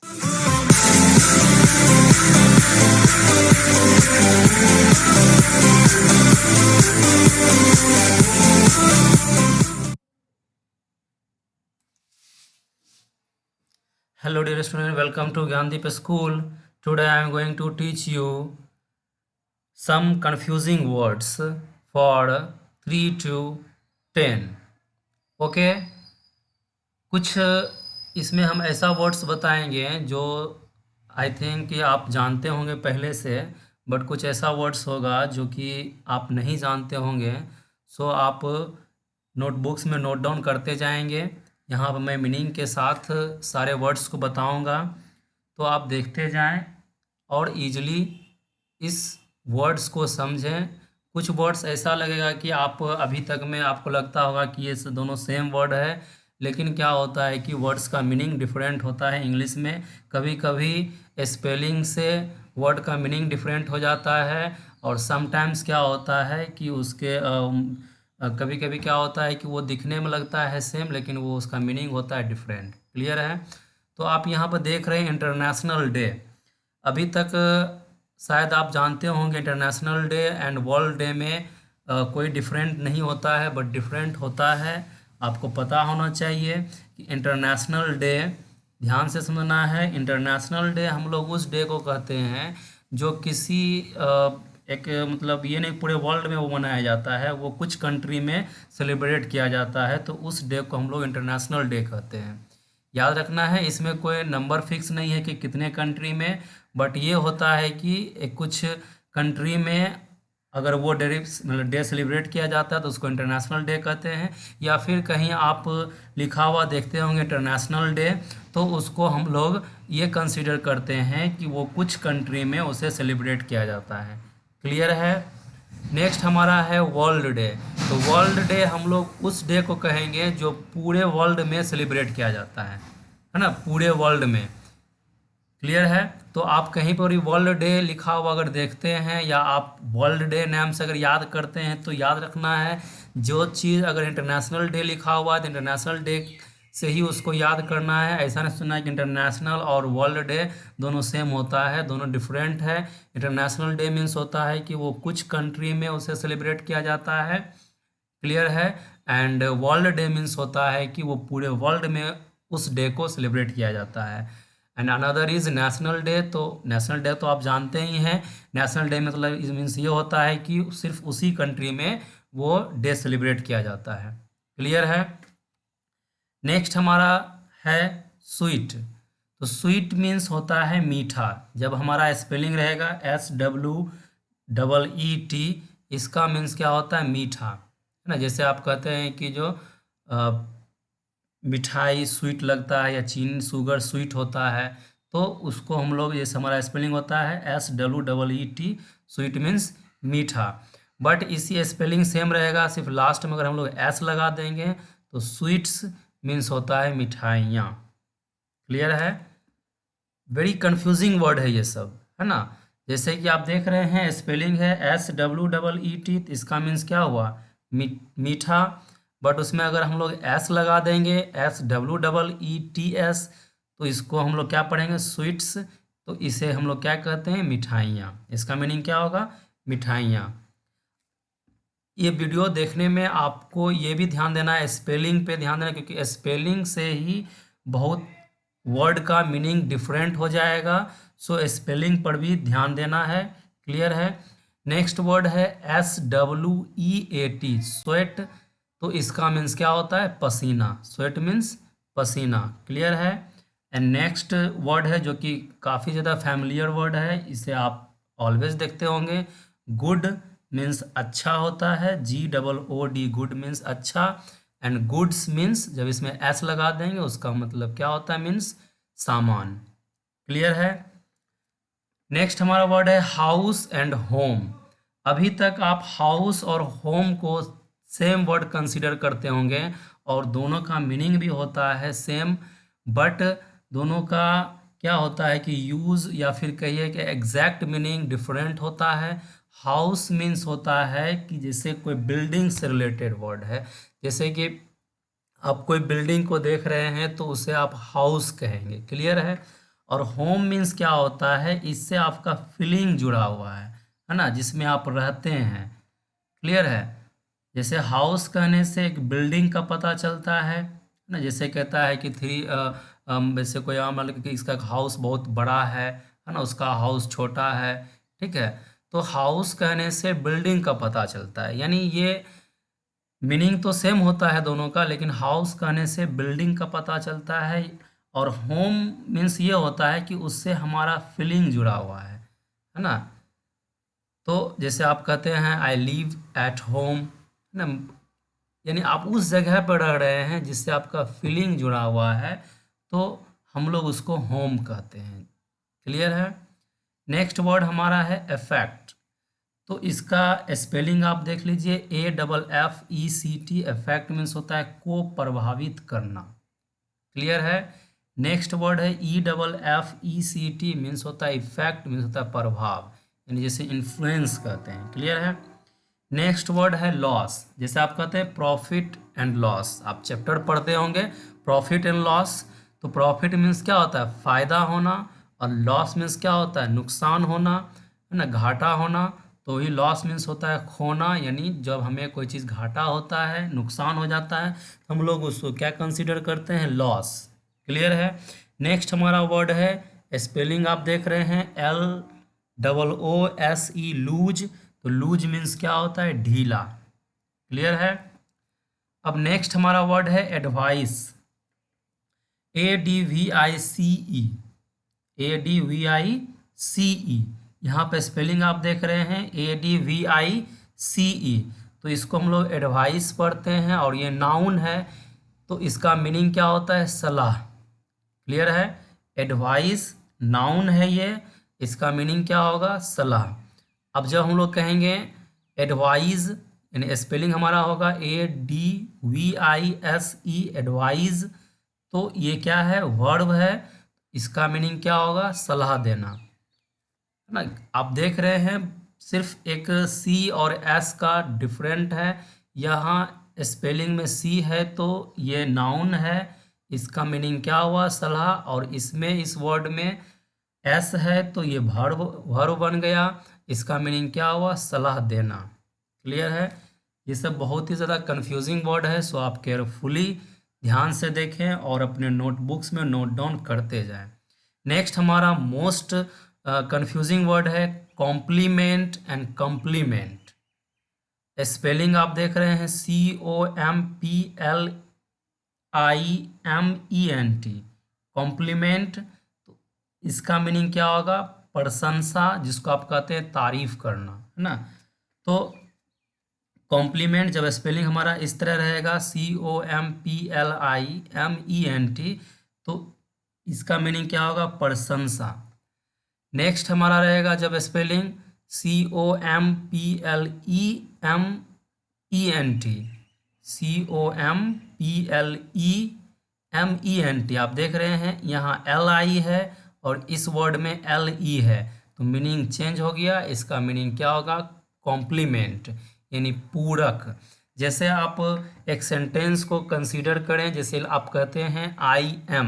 Hello dear student, welcome to Gyandeep School. Today I am going to teach you some confusing words for 3 to 10. Okay, कुछ इसमें हम ऐसा words बताएंगे जो I think कि आप जानते होंगे पहले से, बट कुछ ऐसा वर्ड्स होगा जो कि आप नहीं जानते होंगे। सो आप नोटबुक्स में नोट डाउन करते जाएंगे। यहाँ पर मैं मीनिंग के साथ सारे वर्ड्स को बताऊंगा, तो आप देखते जाएं और इजीली इस वर्ड्स को समझें। कुछ वर्ड्स ऐसा लगेगा कि आप अभी तक में आपको लगता होगा कि ये दोनों सेम वर्ड है, लेकिन क्या होता है कि वर्ड्स का मीनिंग डिफरेंट होता है। इंग्लिश में कभी कभी स्पेलिंग से वर्ड का मीनिंग डिफरेंट हो जाता है, और समटाइम्स क्या होता है कि उसके कभी कभी क्या होता है कि वो दिखने में लगता है सेम, लेकिन वो उसका मीनिंग होता है डिफरेंट। क्लियर है? तो आप यहाँ पर देख रहे हैं इंटरनेशनल डे। अभी तक शायद आप जानते होंगे international day and world day में कोई डिफरेंट नहीं होता है, बट डिफरेंट होता है। आपको पता होना चाहिए कि इंटरनेशनल डे, ध्यान से समझना है, इंटरनेशनल डे हम लोग उस डे को कहते हैं जो किसी एक मतलब ये नहीं पूरे वर्ल्ड में वो मनाया जाता है, वो कुछ कंट्री में सेलिब्रेट किया जाता है, तो उस डे को हम लोग इंटरनेशनल डे कहते हैं। याद रखना है, इसमें कोई नंबर फिक्स नहीं है कि कितने कंट्री में, बट ये होता है कि कुछ कंट्री में अगर वो डे सेलिब्रेट किया जाता है तो उसको इंटरनेशनल डे कहते हैं। या फिर कहीं आप लिखा हुआ देखते होंगे इंटरनेशनल डे, तो उसको हम लोग ये कंसीडर करते हैं कि वो कुछ कंट्री में उसे सेलिब्रेट किया जाता है। क्लियर है? नेक्स्ट हमारा है वर्ल्ड डे। तो वर्ल्ड डे हम लोग उस डे को कहेंगे जो पूरे वर्ल्ड में सेलिब्रेट किया जाता है ना, पूरे वर्ल्ड में। क्लियर है? तो आप कहीं पर भी वर्ल्ड डे लिखा हुआ अगर देखते हैं, या आप वर्ल्ड डे नाम से अगर याद करते हैं, तो याद रखना है जो चीज़ अगर इंटरनेशनल डे लिखा हुआ है तो इंटरनेशनल डे से ही उसको याद करना है। ऐसा नहीं सुनना है कि इंटरनेशनल और वर्ल्ड डे दोनों सेम होता है, दोनों डिफरेंट है। इंटरनेशनल डे मीन्स होता है कि वो कुछ कंट्री में उसे सेलिब्रेट किया जाता है। क्लियर है? एंड वर्ल्ड डे मीन्स होता है कि वो पूरे वर्ल्ड में उस डे को सेलिब्रेट किया जाता है। And another is national day. तो नेशनल डे तो आप जानते ही हैं, नेशनल डे मतलब मीन्स ये होता है कि सिर्फ उसी कंट्री में वो डे सेलिब्रेट किया जाता है। क्लियर है? नेक्स्ट हमारा है स्वीट। तो स्वीट मीन्स होता है मीठा। जब हमारा स्पेलिंग रहेगा SWEET, इसका मीन्स क्या होता है? मीठा, है ना। जैसे आप कहते हैं कि जो मिठाई स्वीट लगता है, या चीनी शुगर स्वीट होता है, तो उसको हम लोग, जैसे हमारा स्पेलिंग होता है SWEET, स्वीट मीन्स मीठा। बट इसी स्पेलिंग सेम रहेगा, सिर्फ लास्ट में अगर हम लोग एस लगा देंगे तो स्वीट्स मीन्स होता है मिठाइयाँ। क्लियर है? वेरी कंफ्यूजिंग वर्ड है ये सब, है ना। जैसे कि आप देख रहे हैं स्पेलिंग है SWEET, इसका मीन्स क्या हुआ? मीठा। बट उसमें अगर हम लोग एस लगा देंगे SWEETS, तो इसको हम लोग क्या पढ़ेंगे? स्वीट्स। तो इसे हम लोग क्या कहते हैं? मिठाइयाँ। इसका मीनिंग क्या होगा? मिठाइयाँ। ये वीडियो देखने में आपको ये भी ध्यान देना है, स्पेलिंग पे ध्यान देना, क्योंकि स्पेलिंग से ही बहुत वर्ड का मीनिंग डिफरेंट हो जाएगा। सो स्पेलिंग पर भी ध्यान देना है। क्लियर है? नेक्स्ट वर्ड है SWEET, स्वेट। तो इसका मीन्स क्या होता है? पसीना। स्वेट मीन्स पसीना। क्लियर है? एंड नेक्स्ट वर्ड है जो कि काफ़ी ज़्यादा फैमिलियर वर्ड है, इसे आप ऑलवेज देखते होंगे। गुड मीन्स अच्छा होता है, GOOD, गुड मीन्स अच्छा। एंड गुड्स मीन्स जब इसमें एस लगा देंगे उसका मतलब क्या होता है? मीन्स सामान। क्लियर है? नेक्स्ट हमारा वर्ड है हाउस एंड होम। अभी तक आप हाउस और होम को सेम वर्ड कंसीडर करते होंगे, और दोनों का मीनिंग भी होता है सेम, बट दोनों का क्या होता है कि यूज़ या फिर कहिए कि एग्जैक्ट मीनिंग डिफरेंट होता है। हाउस मीन्स होता है कि जैसे कोई बिल्डिंग से रिलेटेड वर्ड है, जैसे कि आप कोई बिल्डिंग को देख रहे हैं तो उसे आप हाउस कहेंगे। क्लियर है? और होम मीन्स क्या होता है, इससे आपका फीलिंग जुड़ा हुआ है ना, जिसमें आप रहते हैं। क्लियर है। जैसे हाउस कहने से एक बिल्डिंग का पता चलता है ना, जैसे कहता है कि वैसे कोई मतलब कि इसका हाउस बहुत बड़ा है ना, उसका हाउस छोटा है। ठीक है। तो हाउस कहने से बिल्डिंग का पता चलता है, यानी ये मीनिंग तो सेम होता है दोनों का, लेकिन हाउस कहने से बिल्डिंग का पता चलता है, और होम मीन्स ये होता है कि उससे हमारा फीलिंग जुड़ा हुआ है ना। तो जैसे आप कहते हैं आई लिव एट होम, है ना, यानी आप उस जगह पर रह रहे हैं जिससे आपका फीलिंग जुड़ा हुआ है, तो हम लोग उसको होम कहते हैं। क्लियर है। नेक्स्ट वर्ड हमारा है इफेक्ट। तो इसका स्पेलिंग आप देख लीजिए, AFFECT। इफेक्ट मीन्स होता है को प्रभावित करना। क्लियर है। नेक्स्ट वर्ड है EFFECT, मीन्स होता है इफेक्ट, मीन्स होता है प्रभाव, यानी जैसे इन्फ्लुएंस कहते हैं। क्लियर है। नेक्स्ट वर्ड है लॉस। जैसे आप कहते हैं प्रॉफिट एंड लॉस, आप चैप्टर पढ़ते होंगे प्रॉफिट एंड लॉस। तो प्रॉफिट मीन्स क्या होता है, फायदा होना, और लॉस मीन्स क्या होता है, नुकसान होना, है ना, घाटा होना। तो ही लॉस मीन्स होता है खोना, यानी जब हमें कोई चीज़ घाटा होता है, नुकसान हो जाता है, तो हम लोग उसको क्या कंसीडर करते हैं, लॉस। क्लियर है। नेक्स्ट हमारा वर्ड है, स्पेलिंग आप देख रहे हैं LOOSE, लूज। तो लूज मीन्स क्या होता है, ढीला। क्लियर है। अब नेक्स्ट हमारा वर्ड है एडवाइस, ADVICE, ADVICE। यहाँ पे स्पेलिंग आप देख रहे हैं ADVICE। तो इसको हम लोग एडवाइस पढ़ते हैं, और ये नाउन है, तो इसका मीनिंग क्या होता है, सलाह। क्लियर है। एडवाइस नाउन है ये, इसका मीनिंग क्या होगा, सलाह। अब जब हम लोग कहेंगे एडवाइज, यानी स्पेलिंग हमारा होगा ADVISE, एडवाइज। तो ये क्या है, वर्ब है, इसका मीनिंग क्या होगा, सलाह देना, है ना। आप देख रहे हैं सिर्फ एक C और S का डिफरेंट है। यहाँ स्पेलिंग में C है तो ये नाउन है, इसका मीनिंग क्या हुआ, सलाह, और इसमें इस वर्ड में S है तो ये वर्ब वर्ब बन गया, इसका मीनिंग क्या हुआ, सलाह देना। क्लियर है। ये सब बहुत ही ज़्यादा कंफ्यूजिंग वर्ड है, सो आप केयरफुली ध्यान से देखें और अपने नोटबुक्स में नोट डाउन करते जाएं। नेक्स्ट हमारा मोस्ट कंफ्यूजिंग वर्ड है कॉम्प्लीमेंट एंड कम्प्लीमेंट। स्पेलिंग आप देख रहे हैं COMPLIMENT, कॉम्प्लीमेंट। तो इसका मीनिंग क्या होगा, प्रशंसा, जिसको आप कहते हैं तारीफ करना, है ना। तो कॉम्प्लीमेंट जब स्पेलिंग हमारा इस तरह रहेगा COMPLIMENT, तो इसका मीनिंग क्या होगा, प्रशंसा। नेक्स्ट हमारा रहेगा जब स्पेलिंग COMPLEMENT, COMPLEMENT। आप देख रहे हैं यहाँ LI है और इस वर्ड में LE है, तो मीनिंग चेंज हो गया। इसका मीनिंग क्या होगा, कॉम्प्लीमेंट, यानी पूरक। जैसे आप एक सेंटेंस को कंसीडर करें, जैसे आप कहते हैं I am,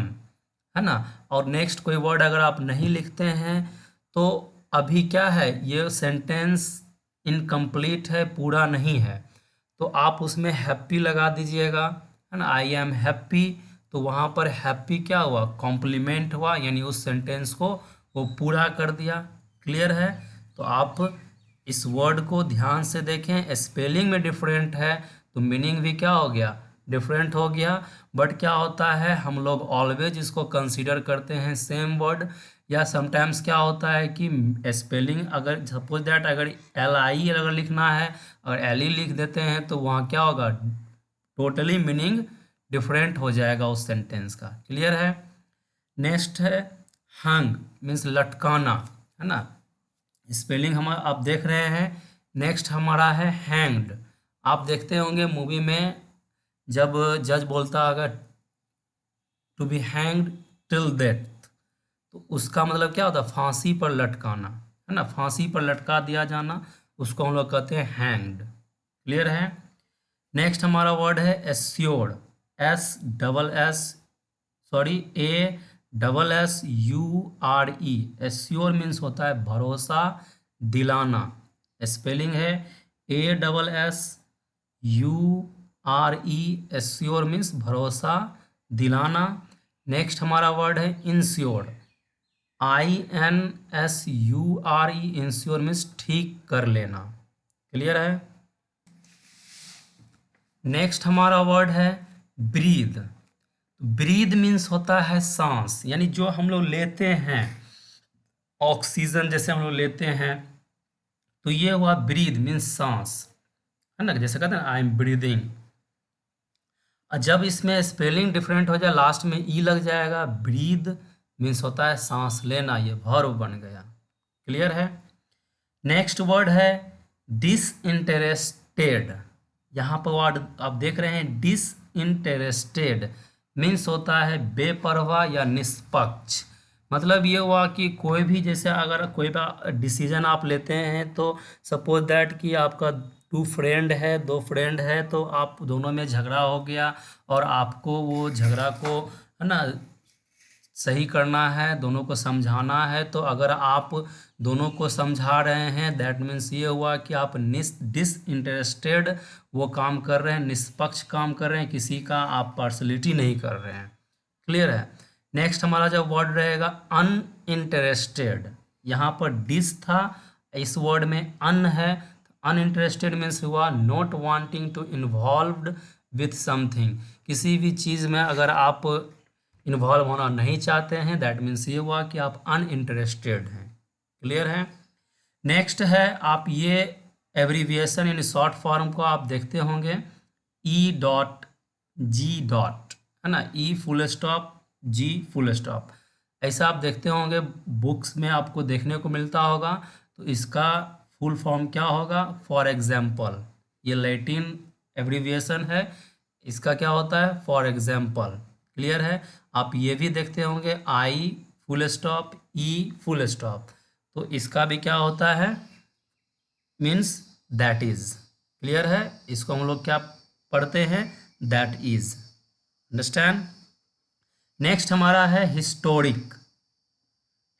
है ना, और नेक्स्ट कोई वर्ड अगर आप नहीं लिखते हैं तो अभी क्या है, ये सेंटेंस इनकम्प्लीट है, पूरा नहीं है, तो आप उसमें हैप्पी लगा दीजिएगा, है ना, आई एम हैप्पी। तो वहाँ पर हैप्पी क्या हुआ, कॉम्प्लीमेंट हुआ, यानी उस सेंटेंस को वो पूरा कर दिया। क्लियर है। तो आप इस वर्ड को ध्यान से देखें, स्पेलिंग में डिफरेंट है तो मीनिंग भी क्या हो गया, डिफरेंट हो गया। बट क्या होता है, हम लोग ऑलवेज इसको कंसीडर करते हैं सेम वर्ड, या समटाइम्स क्या होता है कि स्पेलिंग अगर सपोज दैट अगर LI अगर लिखना है और LE लिख देते हैं तो वहाँ क्या होगा, टोटली मीनिंग डिफरेंट हो जाएगा उस सेंटेंस का। क्लियर है। नेक्स्ट है हंग, मीन्स लटकाना, है ना, स्पेलिंग हम आप देख रहे हैं। नेक्स्ट हमारा है हैंग्ड। आप देखते होंगे मूवी में जब जज बोलता अगर to be hanged till death, तो उसका मतलब क्या होता है, फांसी पर लटकाना, है ना, फांसी पर लटका दिया जाना, उसको हम लोग कहते हैं हैंग्ड। क्लियर है। नेक्स्ट हमारा वर्ड है assured, S double S sorry SSURE, assure means होता है भरोसा दिलाना। स्पेलिंग है ASSURE, एश्योर मीन्स भरोसा दिलाना। नेक्स्ट हमारा वर्ड है इंश्योर, INSURE, इंश्योर मीन्स ठीक कर लेना। क्लियर है। नेक्स्ट हमारा वर्ड है ब्रीद। ब्रीद मीन्स होता है सांस, यानी जो हम लोग लेते हैं ऑक्सीजन जैसे हम लोग लेते हैं, तो ये हुआ ब्रीद मीन्स सांस, है ना, जैसे कहते हैं आई एम ब्रीदिंग। जब इसमें स्पेलिंग डिफरेंट हो जाए, लास्ट में ई लग जाएगा, ब्रीद मीन्स होता है सांस लेना, ये वर्ब बन गया। क्लियर है। नेक्स्ट वर्ड है डिसइंटरेस्टेड। यहाँ पर वर्ड आप देख रहे हैं डिसइंटरेस्टेड मीन्स होता है बेपरवाह या निष्पक्ष। मतलब ये हुआ कि कोई भी, जैसे अगर कोई डिसीजन आप लेते हैं, तो सपोज दैट कि आपका दो फ्रेंड है, तो आप दोनों में झगड़ा हो गया और आपको वो झगड़ा को, है ना, सही करना है, दोनों को समझाना है। तो अगर आप दोनों को समझा रहे हैं, दैट मीन्स ये हुआ कि आप डिसइंटरेस्टेड वो काम कर रहे हैं, निष्पक्ष काम कर रहे हैं, किसी का आप पार्शलिटी नहीं कर रहे हैं। क्लियर है। नेक्स्ट हमारा जो वर्ड रहेगा अनइंटरेस्टेड। यहाँ पर डिस था, इस वर्ड में अन है। अनइंटरेस्टेड मीन्स हुआ not wanting to involved with something. किसी भी चीज़ में अगर आप इन्वॉल्व होना नहीं चाहते हैं, दैट मीन्स ये हुआ कि आप अनइंटरेस्टेड हैं। क्लियर है। नेक्स्ट है, आप ये एब्रीविएशन इन शॉर्ट फॉर्म को आप देखते होंगे, E.G. है ना, E full stop G full stop, ऐसा आप देखते होंगे बुक्स में आपको देखने को मिलता होगा। तो इसका फुल फॉर्म क्या होगा? For example. ये लैटिन एब्रीविएशन है, इसका क्या होता है? For example. क्लियर है। आप ये भी देखते होंगे I full stop E full stop, तो इसका भी क्या होता है? Means that is. क्लियर है। इसको हम लोग क्या पढ़ते हैं? That is. अंडरस्टैंड। नेक्स्ट हमारा है हिस्टोरिक।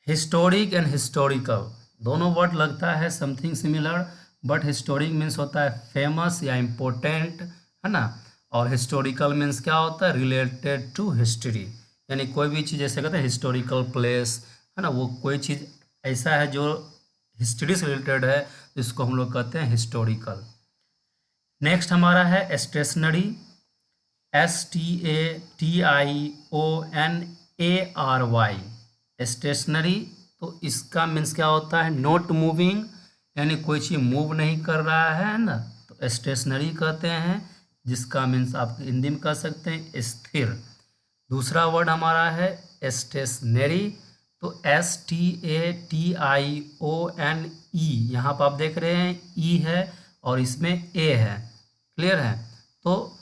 हिस्टोरिक एंड हिस्टोरिकल दोनों वर्ड लगता है something similar, but historic means होता है फेमस या इम्पोर्टेंट, है ना, और हिस्टोरिकल मीन्स क्या होता है? रिलेटेड टू हिस्ट्री, यानी कोई भी चीज़ जैसे कहते हैं हिस्टोरिकल प्लेस, है ना, वो कोई चीज़ ऐसा है जो हिस्ट्री से रिलेटेड है, इसको हम लोग कहते हैं हिस्टोरिकल। नेक्स्ट हमारा है स्टेशनरी। STATIONARY, stationery. तो इसका मीन्स क्या होता है? नॉट मूविंग, यानी कोई चीज़ मूव नहीं कर रहा है ना, तो स्टेशनरी कहते हैं, जिसका मीन्स आप हिंदी में कह सकते हैं स्थिर। दूसरा वर्ड हमारा है स्टेशनरी, तो STATIONE, यहाँ पर आप देख रहे हैं ई है और इसमें ए है। क्लियर है। तो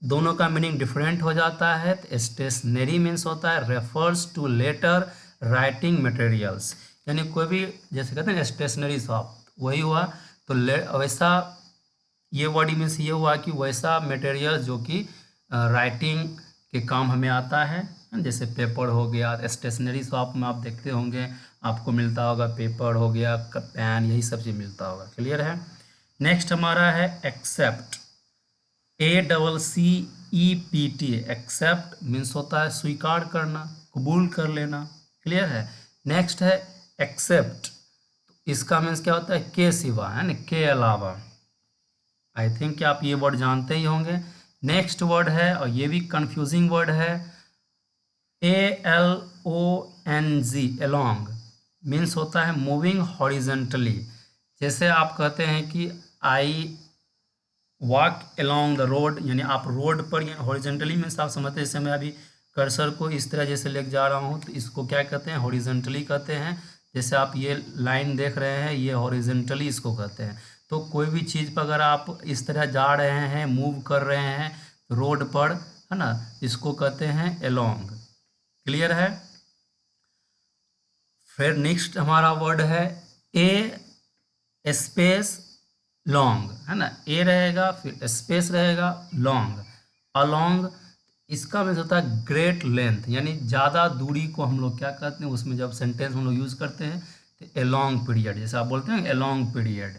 दोनों का मीनिंग डिफरेंट हो जाता है। तो स्टेशनरी मीन्स होता है refers to letter writing materials, यानी कोई भी जैसे कहते हैं स्टेशनरी शॉप, वही हुआ। तो वैसा ये वर्ड मीन्स ये हुआ कि वैसा मटेरियल जो कि राइटिंग के काम हमें आता है, जैसे पेपर हो गया। स्टेशनरी शॉप में आप देखते होंगे आपको मिलता होगा पेपर हो गया, पेन, यही सब चीज़ मिलता होगा। क्लियर है। नेक्स्ट हमारा है एक्सेप्ट। ACCEPT, एक्सेप्ट मीन्स होता है स्वीकार करना, कबूल कर लेना। क्लियर है। नेक्स्ट है एक्सेप्ट, इसका मीन्स क्या होता है? के सिवा, है ना, के अलावा। आई थिंक कि आप ये वर्ड जानते ही होंगे। नेक्स्ट वर्ड है, और ये भी कंफ्यूजिंग वर्ड है, ALONG, along मीन्स होता है मूविंग हॉरिजेंटली। जैसे आप कहते हैं कि I walk along the road, यानी आप रोड पर, हॉरिजेंटली मीन्स आप समझते हैं, जैसे मैं अभी कर्सर को इस तरह जैसे लेके जा रहा हूँ, तो इसको क्या कहते हैं? हॉरिजेंटली कहते हैं। जैसे आप ये लाइन देख रहे हैं, ये हॉरिजेंटली इसको कहते हैं। तो कोई भी चीज़ पर अगर आप इस तरह जा रहे हैं, मूव कर रहे हैं रोड पर, है ना, इसको कहते हैं along। क्लियर है। फिर नेक्स्ट हमारा वर्ड है ए स्पेस लॉन्ग, है ना, ए रहेगा फिर स्पेस रहेगा लॉन्ग, अलोंग। इसका मीन्स होता है ग्रेट लेंथ, यानी ज़्यादा दूरी को हम लोग क्या कहते हैं, उसमें जब सेंटेंस हम लोग यूज़ करते हैं तो ए लॉन्ग पीरियड, जैसे आप बोलते हैं ए लॉन्ग पीरियड,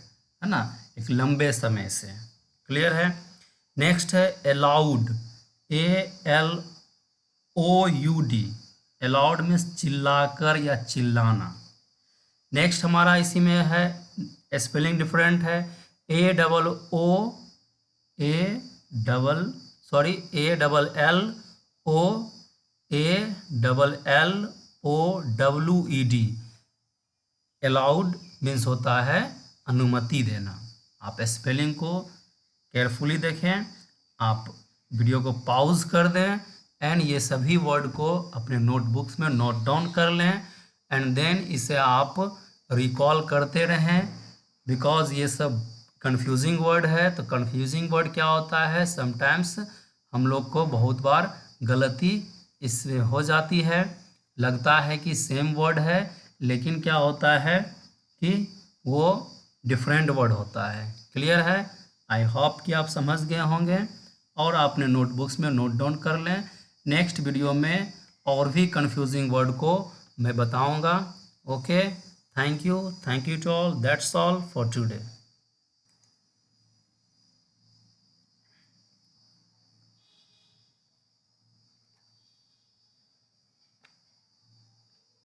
है ना, एक लंबे समय से। क्लियर है। नेक्स्ट है अलाउड, ALOUD, अलाउड मीन्स चिल्लाकर या चिल्लाना। नेक्स्ट हमारा इसी में है, स्पेलिंग डिफरेंट है, A double L O ALLOWED। Allowed means होता है अनुमति देना। आप स्पेलिंग को केयरफुली देखें, आप वीडियो को पॉज कर दें एंड ये सभी वर्ड को अपने नोटबुक्स में नोट डाउन कर लें एंड देन इसे आप रिकॉल करते रहें, बिकॉज ये सब कंफ्यूजिंग वर्ड है। तो कंफ्यूजिंग वर्ड क्या होता है, समटाइम्स हम लोग को बहुत बार गलती इससे हो जाती है, लगता है कि सेम वर्ड है लेकिन क्या होता है कि वो डिफरेंट वर्ड होता है। क्लियर है। आई होप कि आप समझ गए होंगे और आपने नोटबुक्स में नोट डाउन कर लें। नेक्स्ट वीडियो में और भी कंफ्यूजिंग वर्ड को मैं बताऊंगा। Okay, thank you to all, that's all for today.